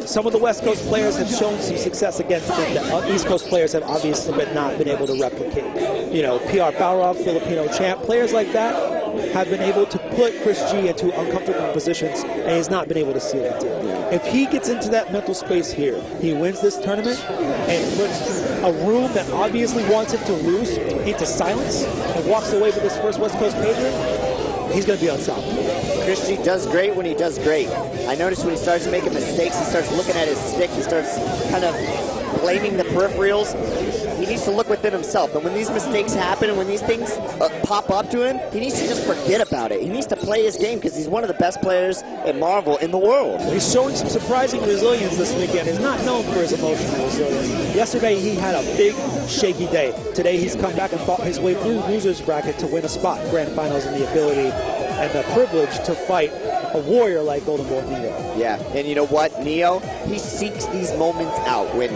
some of the West Coast players have shown some success against it that East Coast players have obviously not been able to replicate. You know, PR Balrog, Filipino champ, players like that have been able to put Chris G into uncomfortable positions, and he's not been able to seal the deal. If he gets into that mental space here, he wins this tournament and puts a room that obviously wants him to lose into silence and walks away with his first West Coast major, he's going to be unstoppable. Chris G does great when he does great. I noticed when he starts making mistakes, he starts looking at his stick, he starts kind of blaming the peripherals. He needs to look within himself. And when these mistakes happen and when these things pop up to him, he needs to just forget about it. He needs to play his game because he's one of the best players in Marvel in the world. He's showing some surprising resilience this weekend. He's not known for his emotional resilience. Yesterday he had a big, shaky day. Today he's come back and fought his way through the loser's bracket to win a spot in Grand Finals and the ability and the privilege to fight a warrior like Golden Boy Neo. Yeah, and you know what? Neo, he seeks these moments out. When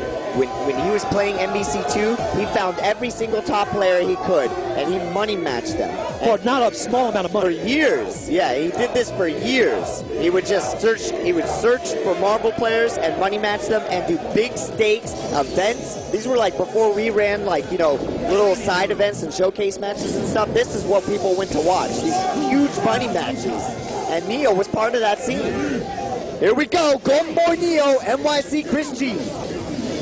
he was playing MVC2, he found every single top player he could, and he money matched them. For not a small amount of money. For years. Yeah, he did this for years. He would just search for Marvel players and money match them and do big stakes events. These were like before we ran like, you know, little side events and showcase matches and stuff. This is what people went to watch. These huge money matches. And Neo was part of that scene. Here we go, Golden Boy Neo, NYC Chris G.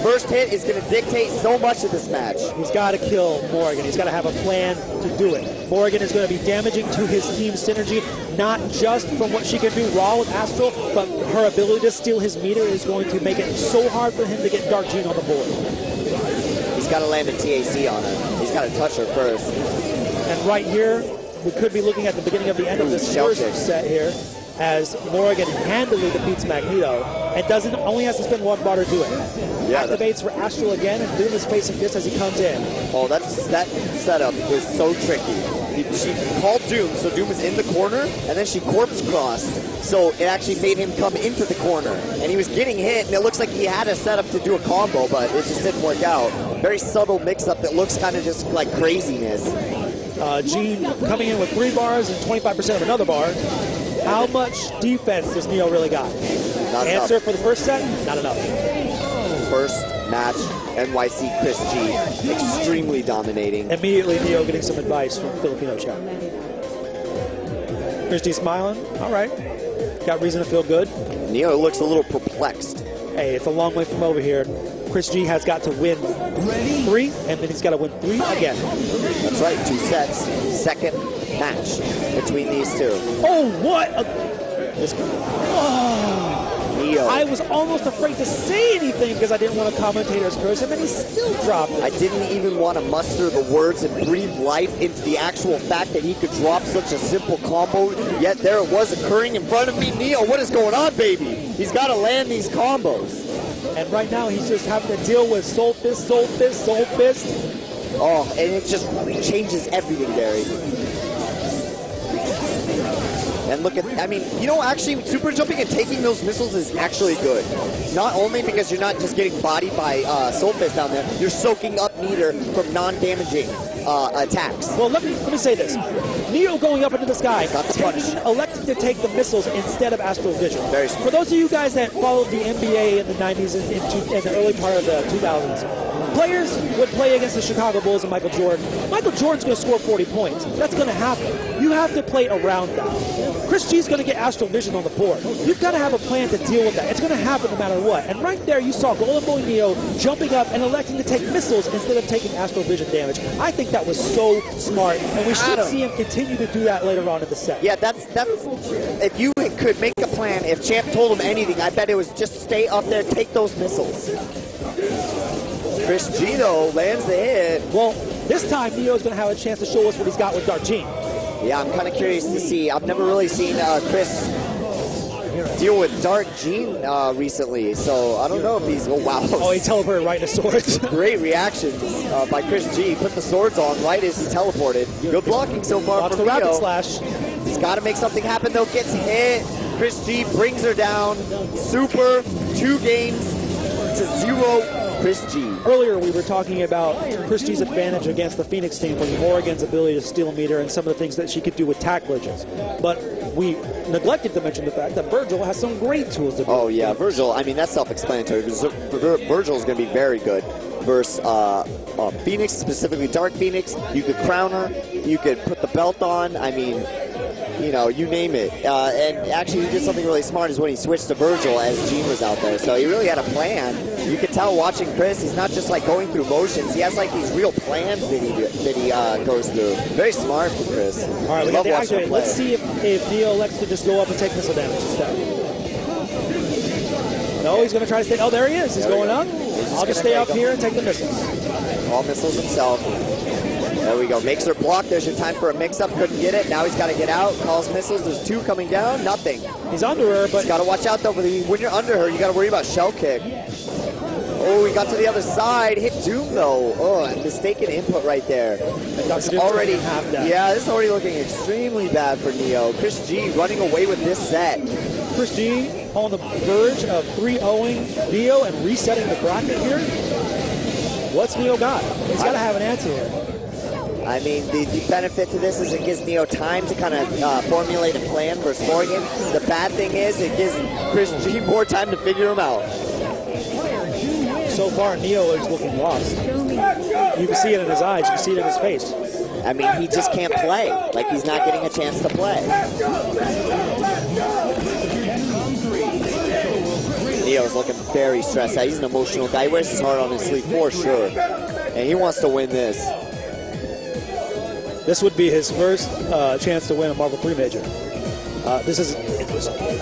First hit is going to dictate so much of this match. He's got to kill Morgan. He's got to have a plan to do it. Morgan is going to be damaging to his team's synergy, not just from what she can do raw with Astral, but her ability to steal his meter is going to make it so hard for him to get Dark Jean on the board. He's got to land a TAC on her. He's got to touch her first. And right here, we could be looking at the beginning of the end of this first set here, as Morgan handily defeats Magneto and only has to spend one bar to do it. Yeah, activates for Astral again, and Doom is facing this as he comes in. Oh, that setup was so tricky. She called Doom, so Doom was in the corner, and then she corpse crossed, so it actually made him come into the corner. And he was getting hit, and it looks like he had a setup to do a combo, but it just didn't work out. Very subtle mix-up that looks kind of just like craziness. Jean coming in with 3 bars and 25% of another bar. How much defense does Neo really got? Not Answer enough. For the first set, not enough. First match, NYC Chris G, extremely dominating. Immediately Neo getting some advice from Filipino chat. Chris G smiling, all right. Got reason to feel good. Neo looks a little perplexed. Hey, it's a long way from over here. Chris G has got to win 3, and then he's got to win 3 again. That's right, 2 sets. Second match between these two. Oh, what a... Neo. I was almost afraid to say anything because I didn't want a commentator's curse him, and he still dropped it. I didn't even want to muster the words and breathe life into the actual fact that he could drop such a simple combo, yet there it was occurring in front of me. Neo, what is going on, baby? He's got to land these combos. And right now he's just having to deal with Soul Fist, Soul Fist, Soul Fist. Oh, and it just changes everything, Gary. And look at, I mean, you know, actually, super jumping and taking those missiles is actually good. Not only because you're not just getting bodied by Soul Fist down there, you're soaking up meter from non-damaging attacks. Well, let me say this. Neo going up into the sky, electing to take the missiles instead of Astral Vision. Very smart. For those of you guys that followed the NBA in the 90s and the early part of the 2000s, players would play against the Chicago Bulls and Michael Jordan. Michael Jordan's going to score 40 points. That's going to happen. You have to play around that. Chris G's going to get Astral Vision on the board. You've got to have a plan to deal with that. It's going to happen no matter what. And right there, you saw Golden Boy Neo jumping up and electing to take missiles instead of taking Astral Vision damage. I think that was so smart, and we should see him continue to do that later on in the set. Yeah, that's if you could make a plan, if Champ told him anything, I bet it was just stay up there, take those missiles. Chris G, though, lands the hit. Well, this time Neo's going to have a chance to show us what he's got with Dark Jean. Yeah, I'm kind of curious to see. I've never really seen Chris deal with Dark Jean recently, so I don't know if he's... Oh, wow. Oh, he teleported right into swords. Great reactions by Chris G. Put the swords on right as he teleported. Good blocking so far from the Neo. rapid slash. He's got to make something happen, though. Gets hit. Chris G brings her down. Super. 2 games to 0 Chris G. Earlier we were talking about Chris G's advantage against the Phoenix team was Morrigan's ability to steal meter and some of the things that she could do with tack bridges. But we neglected to mention the fact that Virgil has some great tools to do. Oh yeah, Virgil, I mean, that's self-explanatory. Virgil is going to be very good versus Phoenix, specifically Dark Phoenix. You could crown her, you could put the belt on, I mean, you know, you name it. And actually, he did something really smart is when he switched to Virgil as Gene was out there. So he really had a plan. You could tell watching Chris, he's not just like going through motions. He has like these real plans that he goes through. Very smart for Chris. All right, we got the activate. Let's see if Neo elects to just go up and take missile damage instead. No, he's going to try to stay. Oh, there he is. He's going up. I'll just stay up here and take the missiles. All missiles himself. There we go. Makes her block. There's your time for a mix-up. Couldn't get it. Now he's got to get out. Calls missiles. There's 2 coming down. Nothing. He's under her, but... He's got to watch out, though. When you're under her, you got to worry about shell kick. Oh, he got to the other side. Hit Doom, though. Oh, mistaken input right there. This is already looking extremely bad for Neo. Chris G running away with this set. Chris G on the verge of 3-0ing Neo and resetting the bracket here. What's Neo got? He's got to have an answer here. I mean, the benefit to this is it gives Neo time to kind of formulate a plan versus Morgan. The bad thing is it gives Chris G more time to figure him out. So far, Neo is looking lost. You can see it in his eyes. You can see it in his face. I mean, he just can't play. Like, he's not getting a chance to play. Neo's looking very stressed out. He's an emotional guy. He wears his heart on his sleeve for sure. And he wants to win this. This would be his first chance to win a Marvel 3 Major.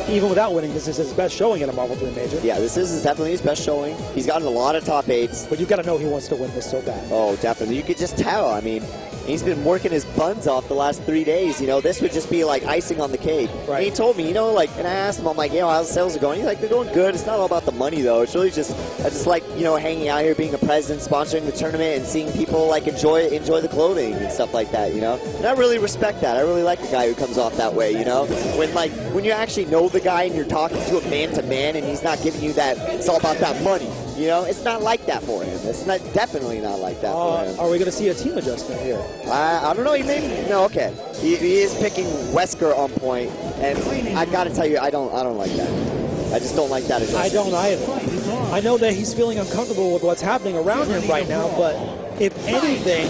Even without winning, this is his best showing at a Marvel 3 Major. Yeah, this is definitely his best showing. He's gotten a lot of top 8s. But you've got to know he wants to win this so bad. Oh, definitely. You could just tell. I mean, he's been working his buns off the last 3 days. You know, this would just be like icing on the cake. Right. And he told me, you know, like, and I asked him, I'm like, you know, how's the sales are going? He's like, they're going good. It's not all about the money, though. It's really just, I just like, you know, hanging out here, being a president, sponsoring the tournament, and seeing people, like, enjoy the clothing and stuff like that, you know? And I really respect that. I really like the guy who comes off that way, you know? When you actually know the guy and you're talking to him man-to-man and he's not giving you that, it's all about that money. You know, it's not like that for him. It's not definitely not like that for him. Are we going to see a team adjustment here? I don't know. He may. No, okay. He is picking Wesker on point, and I got to tell you, I don't like that. I just don't like that adjustment. I don't either. I know that he's feeling uncomfortable with what's happening around him right now, but if anything,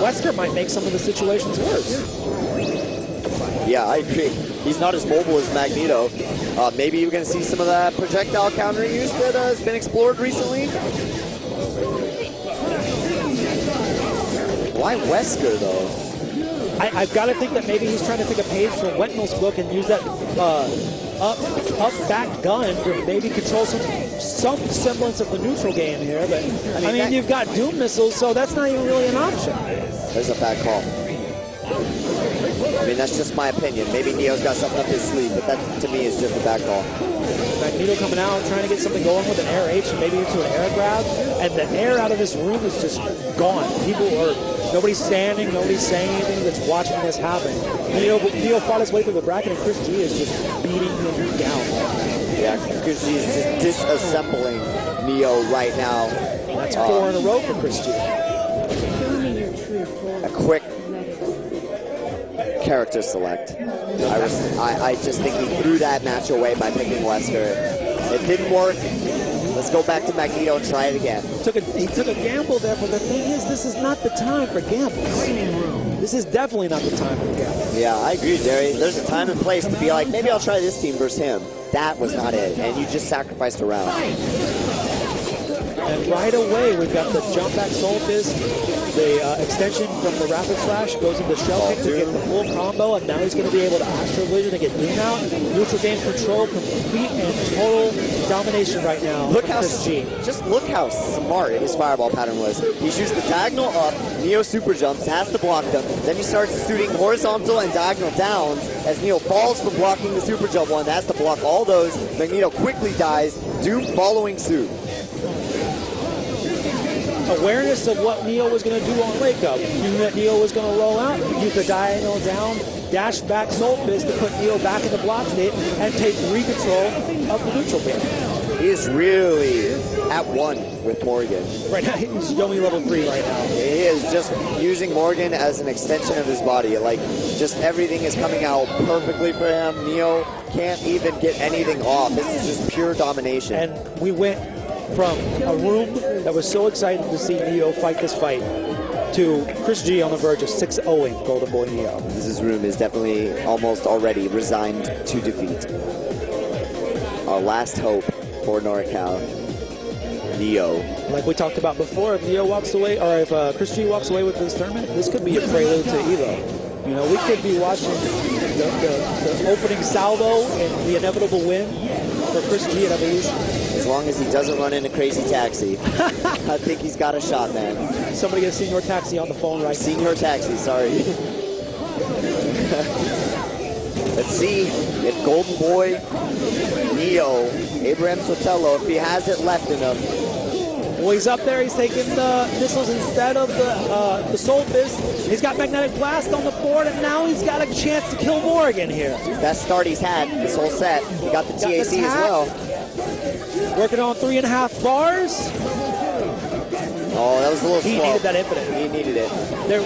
Wesker might make some of the situations worse. Yeah, I agree. He's not as mobile as Magneto. Maybe you're going to see some of that projectile counter use that has been explored recently. Why Wesker, though? I've got to think that maybe he's trying to take a page from Wentmel's book and use that up-back gun to maybe control some semblance of the neutral game here. But I mean you've got Doom missiles, so that's not even really an option. There's a bad call. I mean, that's just my opinion. Maybe Neo's got something up his sleeve, but that, to me, is just a bad call. Magneto coming out, trying to get something going with an air H and maybe into an air grab, and the air out of this room is just gone. Nobody's standing, nobody's saying anything that's watching this happen. Neo fought his way through the bracket, and Chris G is just beating him down. Yeah, Chris G is just disassembling Neo right now. That's 4 in a row for Chris G. A quick character select. I just think he threw that match away by picking Wesker. It didn't work. Let's go back to Magneto and try it again. He took a gamble there, but the thing is, this is not the time for gambles. This is definitely not the time for gambles. Yeah, I agree, Jerry. There's a time and place to be like, maybe I'll try this team versus him. That was not it, and you just sacrificed a round. And right away, we've got the jump back Soul Fist, the extension from the Rapid Flash goes into Shell Kick to get the full combo, and now he's going to be able to Astral Vision to get Doom out. Neutral game control, complete and total domination right now. Look how smart his fireball pattern was. He shoots the diagonal up, Neo super jumps, has to block them, then he starts shooting horizontal and diagonal downs as Neo falls from blocking the super jump one, has to block all those. Magneto quickly dies, Doom following suit. Awareness of what Neo was going to do on Wake Up. Knew that Neo was going to roll out, use the diagonal down, dash back Soul Fist to put Neo back in the block state and take re-control of the neutral game. He is really at one with Morgan. Right now, he's Yomi level 3 right now. He is just using Morgan as an extension of his body. Like, just everything is coming out perfectly for him. Neo can't even get anything off. This is just pure domination. And we went from a room that was so excited to see Neo fight this fight to Chris G on the verge of 6-0ing Golden Boy Neo. This room is definitely almost already resigned to defeat. Our last hope for NorCal, Neo. Like we talked about before, if Neo walks away, or if Chris G walks away with this tournament, this could be a prelude to Evo. You know, we could be watching the opening salvo and the inevitable win for Chris G at Evolution. As long as he doesn't run into Crazy Taxi, I think he's got a shot, man. Somebody get Senior Taxi on the phone right now. Senior Taxi, sorry. Let's see if Golden Boy, Neo, Abraham Sotelo, if he has it left in him. Well, he's up there. He's taking the missiles instead of the Soul Fist. He's got Magnetic Blast on the board, and now he's got a chance to kill Morgan here. Best start he's had this whole set. He got the TAC as well. Working on 3.5 bars. Oh, that was a little slow. He needed that infinite. He needed it.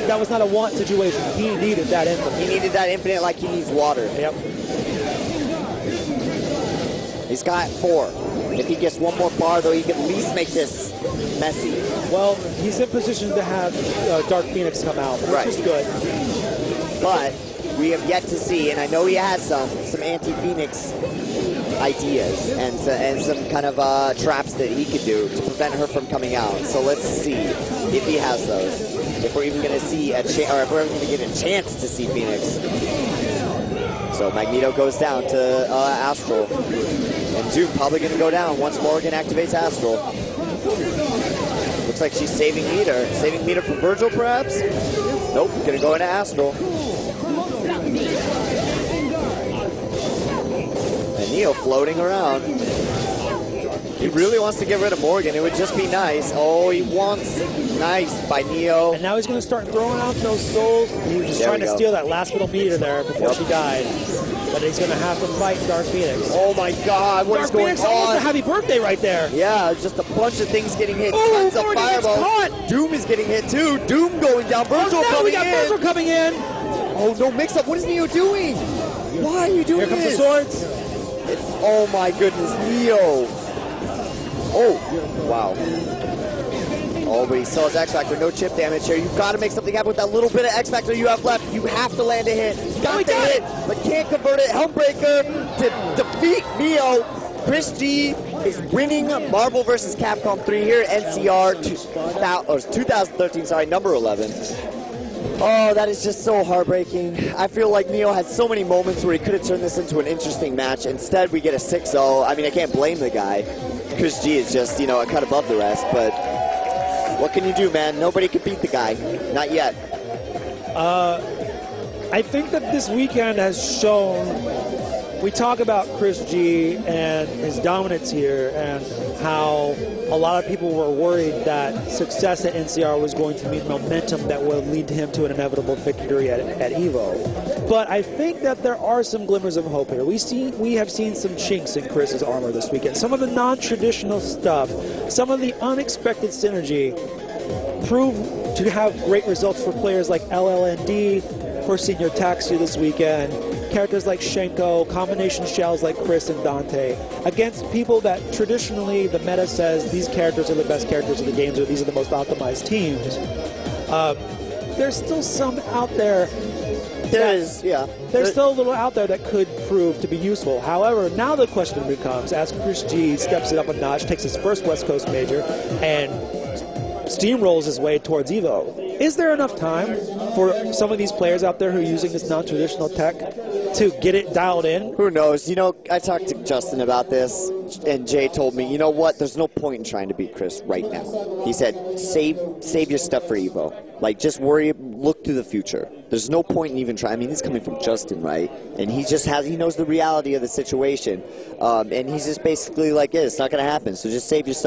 That was not a want situation. He needed that infinite. He needed that infinite like he needs water. Yep. He's got 4. If he gets one more bar, though, he can at least make this messy. Well, he's in position to have Dark Phoenix come out, which is good. But we have yet to see, and I know he has some anti-Phoenix ideas and some kind of traps that he could do to prevent her from coming out. So let's see if he has those. If we're even going to see or if we're going to get a chance to see Phoenix. So Magneto goes down to Astral, and Doom probably going to go down once Morgan activates Astral. Looks like she's saving meter for Virgil, perhaps. Nope, going to go into Astral. And Neo floating around. He really wants to get rid of Morgan. It would just be nice. Oh, he wants nice by Neo. And now he's going to start throwing out those souls. He was just trying to steal that last little meter there before she died. But he's going to have to fight Dark Phoenix. Oh my God, what is going on? Almost a happy birthday right there. Yeah, just a bunch of things getting hit. Oh, tons of fireballs. Doom is getting hit too. Doom going down. Virgil coming in. Virgil coming in. Oh, no mix-up. What is Neo doing? Why are you doing this? Here comes the swords. Oh my goodness, Neo. Oh, wow. Oh, but he still has X-Factor. No chip damage here. You've got to make something happen with that little bit of X-Factor you have left. You have to land a hit. Got to hit, but can't convert it. Helmbreaker to defeat Neo. Chris G is winning Marvel vs. Capcom 3 here at NCR 2013, sorry, number 11. Oh, that is just so heartbreaking. I feel like Neo had so many moments where he could have turned this into an interesting match. Instead, we get a 6-0. I mean, I can't blame the guy. Chris G is just, you know, a cut above the rest, but what can you do, man? Nobody can beat the guy. Not yet. I think that this weekend has shown, we talk about Chris G and his dominance here and how a lot of people were worried that success at NCR was going to mean momentum that would lead him to an inevitable victory at EVO. But I think that there are some glimmers of hope here. We have seen some chinks in Chris's armor this weekend. Some of the non-traditional stuff, some of the unexpected synergy proved to have great results for players like LLND, for Senior Taxi this weekend, characters like Shenko, combination shells like Chris and Dante, against people that traditionally the meta says these characters are the best characters of the games or these are the most optimized teams. There's still some out there. There's still a little out there that could prove to be useful. However, now the question becomes, as Chris G steps it up a notch, takes his first West Coast major, and steamrolls his way towards EVO, is there enough time for some of these players out there who are using this non-traditional tech to get it dialed in? Who knows? You know, I talked to Justin about this, and Jay told me, you know what, there's no point in trying to beat Chris right now. He said, save your stuff for EVO. Like, just look to the future. There's no point in even trying. I mean, he's coming from Justin, right? And he knows the reality of the situation. And he's just basically like, yeah, it's not going to happen, so just save your stuff.